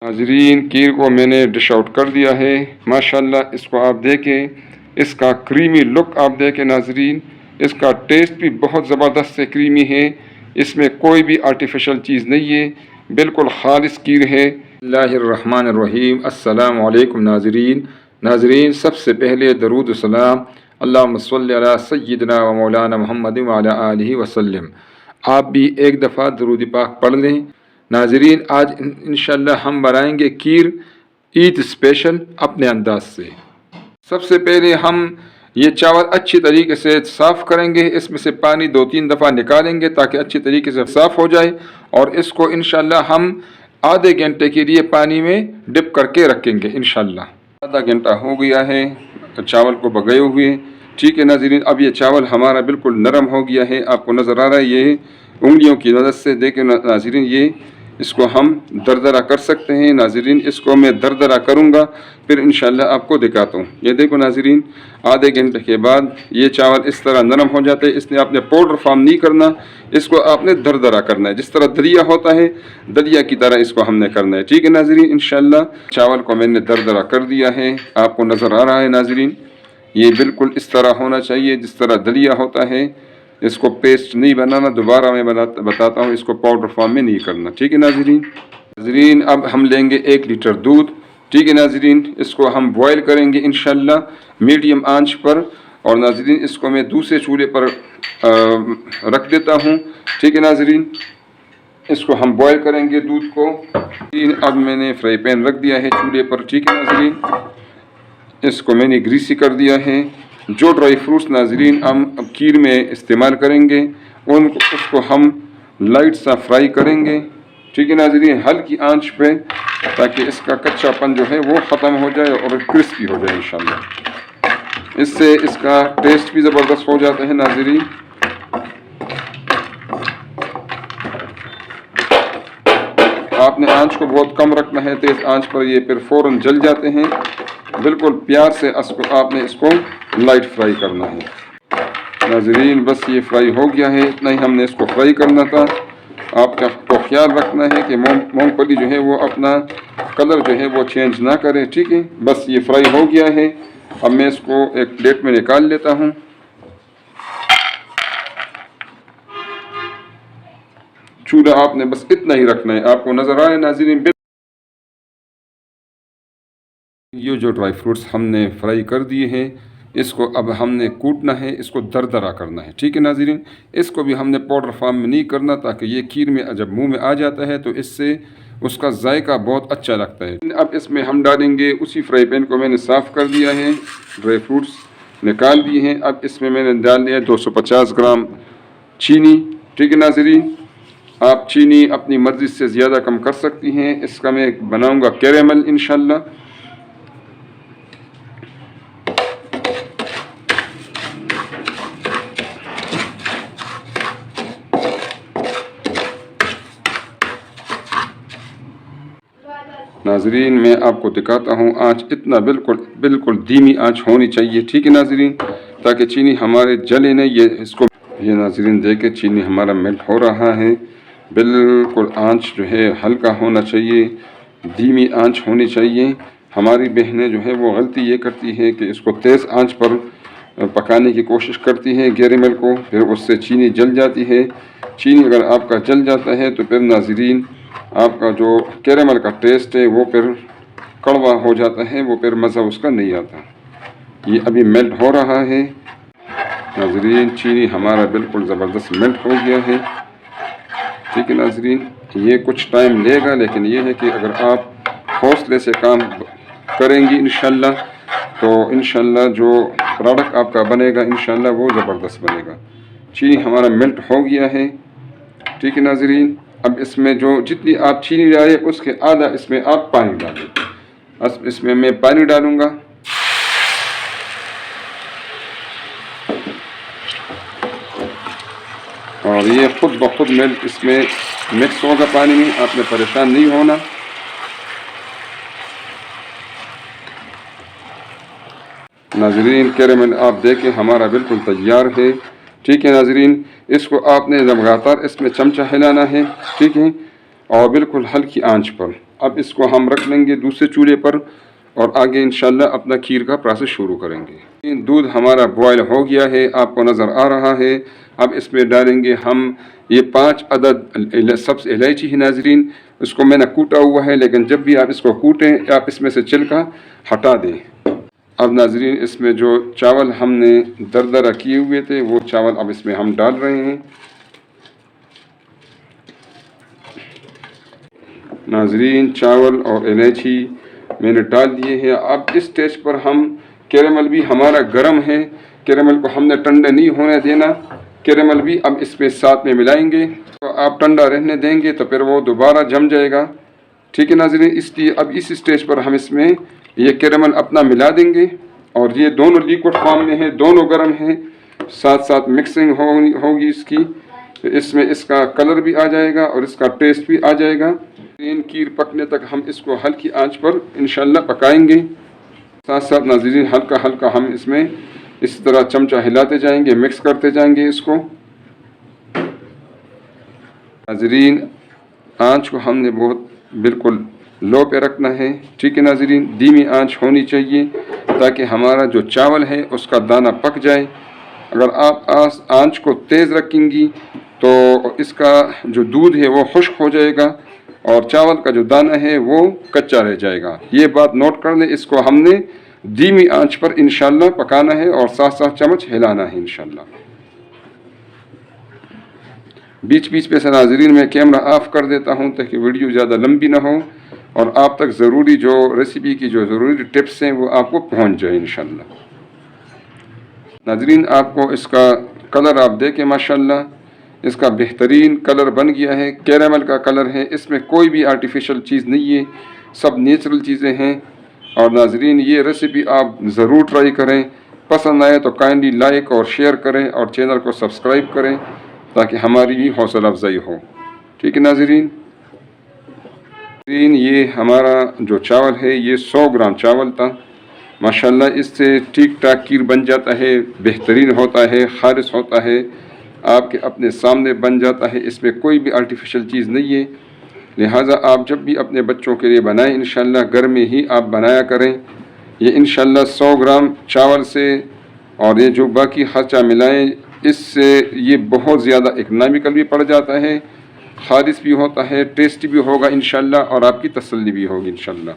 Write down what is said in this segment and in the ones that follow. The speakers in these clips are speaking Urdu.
ناظرین کیر کو میں نے ڈش آؤٹ کر دیا ہے ماشاءاللہ. اس کو آپ دیکھیں, اس کا کریمی لک آپ دیکھیں ناظرین. اس کا ٹیسٹ بھی بہت زبردست سے کریمی ہے. اس میں کوئی بھی آرٹیفیشل چیز نہیں ہے, بالکل خالص کیر ہے. اللہ الرحمن الرحیم. السلام علیکم ناظرین سب سے پہلے درود و سلام اللہم صلی علی سیدنا و مولانا محمد وعلی آلہ وسلم. آپ بھی ایک دفعہ درود پاک پڑھ لیں. ناظرین آج انشاءاللہ ہم بنائیں گے کیر عید اسپیشل اپنے انداز سے. سب سے پہلے ہم یہ چاول اچھی طریقے سے صاف کریں گے. اس میں سے پانی 2-3 دفعہ نکالیں گے تاکہ اچھی طریقے سے صاف ہو جائے, اور اس کو انشاءاللہ ہم آدھے گھنٹے کے لیے پانی میں ڈپ کر کے رکھیں گے انشاءاللہ. آدھا گھنٹہ ہو گیا ہے چاول کو بگائے ہوئے. ٹھیک ہے ناظرین, اب یہ چاول ہمارا بالکل نرم ہو گیا ہے. آپ کو نظر آ رہا ہے یہ انگلیوں کی مدد سے دیکھیں ناظرین, یہ اس کو ہم دردرا کر سکتے ہیں. ناظرین اس کو میں دردرا کروں گا پھر انشاءاللہ آپ کو دکھاتا ہوں. یہ دیکھو ناظرین, آدھے گھنٹے کے بعد یہ چاول اس طرح نرم ہو جاتے ہیں. اس نے آپ نے پاؤڈر فارم نہیں کرنا, اس کو آپ نے دردرا کرنا ہے. جس طرح دلیا ہوتا ہے دلیا کی طرح اس کو ہم نے کرنا ہے. ٹھیک ہے ناظرین, انشاءاللہ چاول کو میں نے دردرا کر دیا ہے. آپ کو نظر آ رہا ہے ناظرین, یہ بالکل اس طرح ہونا چاہیے جس طرح دلیا ہوتا ہے. اس کو پیسٹ نہیں بنانا, دوبارہ میں بتاتا ہوں, اس کو پاؤڈر فارم میں نہیں کرنا. ٹھیک ہے ناظرین اب ہم لیں گے 1 لیٹر دودھ. ٹھیک ہے ناظرین, اس کو ہم بوائل کریں گے انشاءاللہ میڈیم آنچ پر. اور ناظرین اس کو میں دوسرے چولہے پر رکھ دیتا ہوں. ٹھیک ہے ناظرین, اس کو ہم بوائل کریں گے دودھ کو. اب میں نے فرائی پین رکھ دیا ہے چولہے پر. ٹھیک ہے ناظرین, اس کو میں نے گریسی کر دیا ہے. جو ڈرائی فروٹس ناظرین ہم کیر میں استعمال کریں گے اس کو ہم لائٹ سا فرائی کریں گے. ٹھیک ہے ناظرین, ہلکی آنچ پہ, تاکہ اس کا کچا پن جو ہے وہ ختم ہو جائے اور کرسپی ہو جائے انشاءاللہ. اس سے اس کا ٹیسٹ بھی زبردست ہو جاتا ہے ناظرین. آپ نے آنچ کو بہت کم رکھنا ہے, تیز آنچ پر یہ پھر فوراً جل جاتے ہیں. بالکل پیار سے آپ نے اس کو لائٹ فرائی کرنا ہے. ناظرین بس یہ فرائی ہو گیا ہے, اتنا ہی ہم نے اس کو فرائی کرنا تھا. آپ کو خیال رکھنا ہے کہ مونگ پھلی جو ہے وہ اپنا کلر جو ہے وہ چینج نہ کرے. ٹھیک ہے, بس یہ فرائی ہو گیا ہے. اب میں اس کو ایک پلیٹ میں نکال لیتا ہوں. چولہا آپ نے بس اتنا ہی رکھنا ہے. آپ کو نظر آئے ناظرین, یہ جو ڈرائی فروٹس ہم نے فرائی کر دیے ہیں اس کو اب ہم نے کوٹنا ہے, اس کو دردرا کرنا ہے. ٹھیک ہے ناظرین, اس کو بھی ہم نے پاؤڈر فارم میں نہیں کرنا, تاکہ یہ کھیر میں جب منہ میں آ جاتا ہے تو اس سے اس کا ذائقہ بہت اچھا لگتا ہے. اب اس میں ہم ڈالیں گے, اسی فرائی پین کو میں نے صاف کر دیا ہے, ڈرائی فروٹس نکال دیے ہیں. اب اس میں نے ڈال دیا 250 گرام چینی. ٹھیک ہے ناظرین, آپ چینی اپنی مرضی سے زیادہ کم کر سکتی ہیں. اس کا میں بناؤں گا کیریمل انشاءاللہ. ناظرین میں آپ کو دکھاتا ہوں, آنچ اتنا بالکل دھیمی آنچ ہونی چاہیے. ٹھیک ہے ناظرین, تاکہ چینی ہمارے جلے نہیں. یہ ناظرین دیکھیں چینی ہمارا میلٹ ہو رہا ہے. بالکل آنچ جو ہے ہلکا ہونا چاہیے, دھیمی آنچ ہونی چاہیے. ہماری بہنیں جو ہے وہ غلطی یہ کرتی ہے کہ اس کو تیز آنچ پر پکانے کی کوشش کرتی ہے کیریمل کو, پھر اس سے چینی جل جاتی ہے. چینی اگر آپ کا جل جاتا ہے تو پھر ناظرین آپ کا جو کیریمل کا ٹیسٹ ہے وہ پھر کڑوا ہو جاتا ہے, وہ پھر مزہ اس کا نہیں آتا. یہ ابھی میلٹ ہو رہا ہے ناظرین, چینی ہمارا بالکل زبردست میلٹ ہو گیا ہے. ٹھیک ہے ناظرین, یہ کچھ ٹائم لے گا, لیکن یہ ہے کہ اگر آپ حوصلے سے کام کریں گی انشاءاللہ تو انشاءاللہ جو پروڈکٹ آپ کا بنے گا انشاءاللہ وہ زبردست بنے گا. چینی ہمارا میلٹ ہو گیا ہے. ٹھیک ہے ناظرین, اب اس میں جو جتنی آپ چینی ڈالیں اس کے آدھا اس میں آپ پانی ڈالیں. اس میں پانی ڈالوں گا. اور یہ خود بخود اس میں مکس ہوگا پانی میں, آپ نے پریشان نہیں ہونا. ناظرین کیریمل آپ دیکھیں ہمارا بالکل تیار ہے. ٹھیک ہے ناظرین, اس کو آپ نے لگاتار اس میں چمچہ ہلانا ہے. ٹھیک ہے, اور بالکل ہلکی آنچ پر اب اس کو ہم رکھ لیں گے دوسرے چولہے پر اور آگے انشاءاللہ اپنا کھیر کا پروسیس شروع کریں گے۔ دودھ ہمارا بوائل ہو گیا ہے، آپ کو نظر آ رہا ہے۔ اب اس میں ڈالیں گے ہم یہ 5 عدد سبز الائچی ہے ناظرین، اس کو میں نے کوٹا ہوا ہے، لیکن جب بھی آپ اس کو کوٹیں آپ اس میں سے چھلکا ہٹا دیں۔ اب ناظرین اس میں جو چاول ہم نے دردرہ کیے ہوئے تھے وہ چاول اب اس میں ہم ڈال رہے ہیں۔ ناظرین چاول اور الائچی میں نے ڈال دیے ہیں۔ اب اس سٹیج پر ہم کیرمل بھی ہمارا گرم ہے، کیرمل کو ہم نے ٹھنڈا نہیں ہونے دینا، کیرمل بھی اب اس میں ساتھ میں ملائیں گے۔ تو آپ ٹھنڈا رہنے دیں گے تو پھر وہ دوبارہ جم جائے گا، ٹھیک ہے ناظرین۔ اس لیے اب اس سٹیج پر ہم اس میں یہ کیرمل اپنا ملا دیں گے، اور یہ دونوں لیکوڈ فارم میں ہیں، دونوں گرم ہیں، ساتھ ساتھ مکسنگ ہوگی اس کی، تو اس میں اس کا کلر بھی آ جائے گا اور اس کا ٹیسٹ بھی آ جائے گا۔ کھیر پکنے تک ہم اس کو ہلکی آنچ پر انشاءاللہ پکائیں گے۔ ساتھ ساتھ ناظرین ہلکا ہلکا ہم اس میں اس طرح چمچہ ہلاتے جائیں گے، مکس کرتے جائیں گے اس کو۔ ناظرین آنچ کو ہم نے بہت بالکل لو پہ رکھنا ہے، ٹھیک ہے ناظرین، دھیمی آنچ ہونی چاہیے تاکہ ہمارا جو چاول ہے اس کا دانہ پک جائے۔ اگر آپ آنچ کو تیز رکھیں گی تو اس کا جو دودھ ہے وہ خشک ہو جائے گا اور چاول کا جو دانہ ہے وہ کچا رہ جائے گا۔ یہ بات نوٹ کر لیں، اس کو ہم نے دھیمی آنچ پر انشاءاللہ پکانا ہے اور ساتھ ساتھ چمچ ہلانا ہے انشاءاللہ۔ بیچ بیچ پہ سے ناظرین میں کیمرہ آف کر دیتا ہوں تاکہ ویڈیو زیادہ لمبی نہ ہو اور آپ تک ضروری جو ریسیپی کی جو ضروری ٹپس ہیں وہ آپ کو پہنچ جائے انشاءاللہ۔ ناظرین آپ کو اس کا کلر آپ دیکھیں، ماشاءاللہ اس کا بہترین کلر بن گیا ہے، کیرمل کا کلر ہے، اس میں کوئی بھی آرٹیفیشل چیز نہیں ہے، سب نیچرل چیزیں ہیں۔ اور ناظرین یہ ریسیپی آپ ضرور ٹرائی کریں، پسند آئے تو کائنڈلی لائک اور شیئر کریں اور چینل کو سبسکرائب کریں تاکہ ہماری بھی حوصلہ افزائی ہو، ٹھیک ہے ناظرین۔ یہ ہمارا جو چاول ہے یہ 100 گرام چاول تھا، ماشاءاللہ اس سے ٹھیک ٹھاک کھیر بن جاتا ہے، بہترین ہوتا ہے، خالص ہوتا ہے، آپ کے اپنے سامنے بن جاتا ہے، اس میں کوئی بھی آرٹیفیشل چیز نہیں ہے۔ لہٰذا آپ جب بھی اپنے بچوں کے لیے بنائیں انشاءاللہ گھر میں ہی آپ بنایا کریں۔ یہ انشاءاللہ 100 گرام چاول سے اور یہ جو باقی خرچہ ملائیں اس سے یہ بہت زیادہ اکنامیکل بھی پڑ جاتا ہے، خالص بھی ہوتا ہے، ٹیسٹی بھی ہوگا انشاءاللہ اور آپ کی تسلی بھی ہوگی انشاءاللہ۔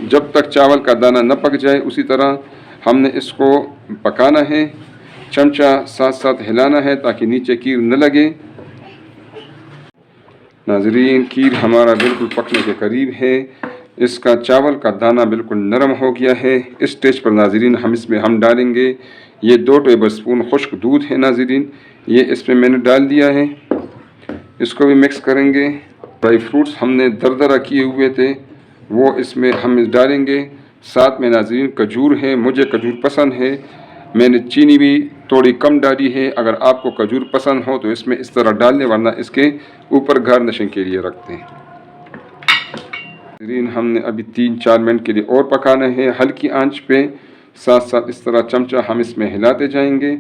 جب تک چاول کا دانہ نہ پک جائے اسی طرح ہم نے اس کو پکانا ہے، چمچہ ساتھ ساتھ ہلانا ہے تاکہ نیچے کھیر نہ لگے۔ ناظرین کھیر ہمارا بالکل پکنے کے قریب ہے، اس کا چاول کا دانہ بالکل نرم ہو گیا ہے۔ اس سٹیج پر ناظرین اس میں ہم ڈالیں گے یہ 2 ٹیبل سپون خشک دودھ ہے ناظرین، یہ اس میں نے ڈال دیا ہے، اس کو بھی مکس کریں گے۔ ڈرائی فروٹس ہم نے دردرہ کیے ہوئے تھے وہ اس میں ہم ڈالیں گے، ساتھ میں ناظرین کھجور ہے، مجھے کھجور پسند ہے، میں نے چینی بھی تھوڑی کم ڈالی ہے، اگر آپ کو کھجور پسند ہو تو اس میں اس طرح ڈال لیں ورنہ اس کے اوپر گارنشنگ کے لیے رکھتے ہیں۔ ناظرین ہم نے ابھی 3-4 منٹ کے لیے اور پکانا ہے ہلکی آنچ پہ، ساتھ ساتھ اس طرح چمچہ ہم اس میں ہلاتے جائیں گے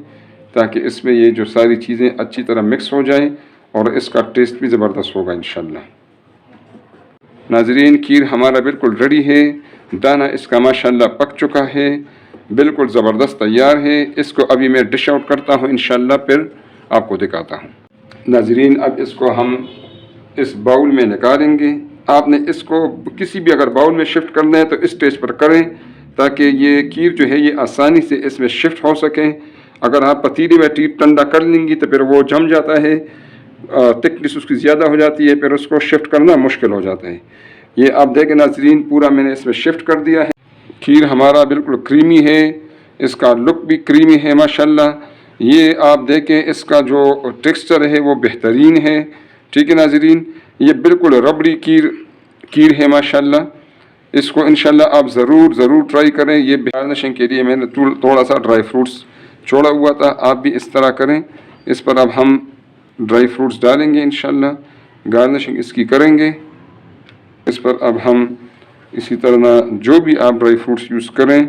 تاکہ اس میں یہ جو ساری چیزیں اچھی طرح مکس ہو جائیں اور اس کا ٹیسٹ بھی زبردست ہوگا انشاءاللہ۔ ناظرین کھیر ہمارا بالکل ریڈی ہے، دانہ اس کا ماشاءاللہ پک چکا ہے، بالکل زبردست تیار ہے۔ اس کو ابھی میں ڈش آؤٹ کرتا ہوں انشاءاللہ، پھر آپ کو دکھاتا ہوں۔ ناظرین اب اس کو ہم اس باؤل میں نکالیں گے، آپ نے اس کو کسی بھی اگر باؤل میں شفٹ کرنا ہے تو اس سٹیج پر کریں تاکہ یہ کھیر جو ہے یہ آسانی سے اس میں شفٹ ہو سکیں۔ اگر آپ پتیلے میں ٹھنڈا کر لیں گی تو پھر وہ جم جاتا ہے، تھکنس اس کی زیادہ ہو جاتی ہے، پھر اس کو شفٹ کرنا مشکل ہو جاتا ہے۔ یہ آپ دیکھیں ناظرین پورا میں نے اس میں شفٹ کر دیا ہے۔ کھیر ہمارا بالکل کریمی ہے، اس کا لک بھی کریمی ہے ماشاءاللہ۔ یہ آپ دیکھیں اس کا جو ٹیکسچر ہے وہ بہترین ہے، ٹھیک ہے ناظرین، یہ بالکل ربڑی کھیر ہے ماشاءاللہ۔ اس کو انشاءاللہ آپ ضرور ٹرائی کریں۔ یہ گارنشنگ کے لیے میں نے تھوڑا سا ڈرائی فروٹس چھوڑا ہوا تھا، آپ بھی اس طرح کریں۔ اس پر اب ہم ڈرائی فروٹس ڈالیں گے انشاءاللہ، گارنشنگ اس کی کریں گے۔ اس پر اب ہم اسی طرح جو بھی آپ ڈرائی فروٹس یوز کریں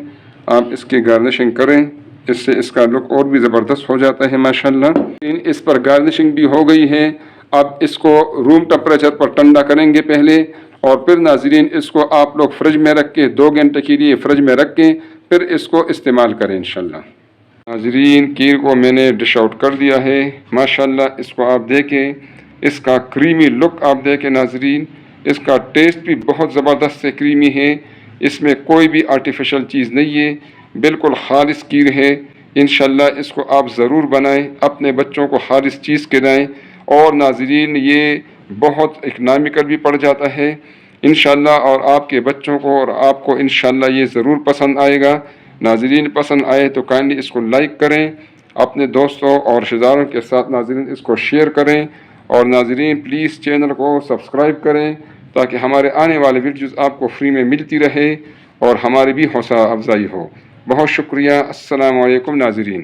آپ اس کی گارنشنگ کریں، اس سے اس کا لک اور بھی زبردست ہو جاتا ہے ماشاءاللہ۔ اس پر گارنشنگ بھی ہو گئی ہے، اب اس کو روم ٹمپریچر پر ٹھنڈا کریں گے پہلے، اور پھر ناظرین اس کو آپ لوگ فریج میں رکھ کے 2 گھنٹے کے لیے فریج میں رکھ کے پھر اس کو استعمال کریں انشاءاللہ۔ ناظرین کھیر کو میں نے ڈش آؤٹ کر دیا ہے، ماشاءاللہ اس کو آپ دیکھیں، اس کا کریمی لک آپ دیکھیں ناظرین، اس کا ٹیسٹ بھی بہت زبردست سے کریمی ہے، اس میں کوئی بھی آرٹیفیشل چیز نہیں ہے، بالکل خالص کھیر ہے۔ انشاءاللہ اس کو آپ ضرور بنائیں، اپنے بچوں کو خالص چیز کھلائیں، اور ناظرین یہ بہت اکنامیکل بھی پڑ جاتا ہے انشاءاللہ، اور آپ کے بچوں کو اور آپ کو انشاءاللہ یہ ضرور پسند آئے گا۔ ناظرین پسند آئے تو کائنڈلی اس کو لائک کریں، اپنے دوستوں اور رشتہ داروں کے ساتھ ناظرین اس کو شیئر کریں، اور ناظرین پلیز چینل کو سبسکرائب کریں تاکہ ہمارے آنے والے ویڈیوز آپ کو فری میں ملتی رہے اور ہماری بھی حوصلہ افزائی ہو۔ بہت شکریہ، السلام علیکم ناظرین۔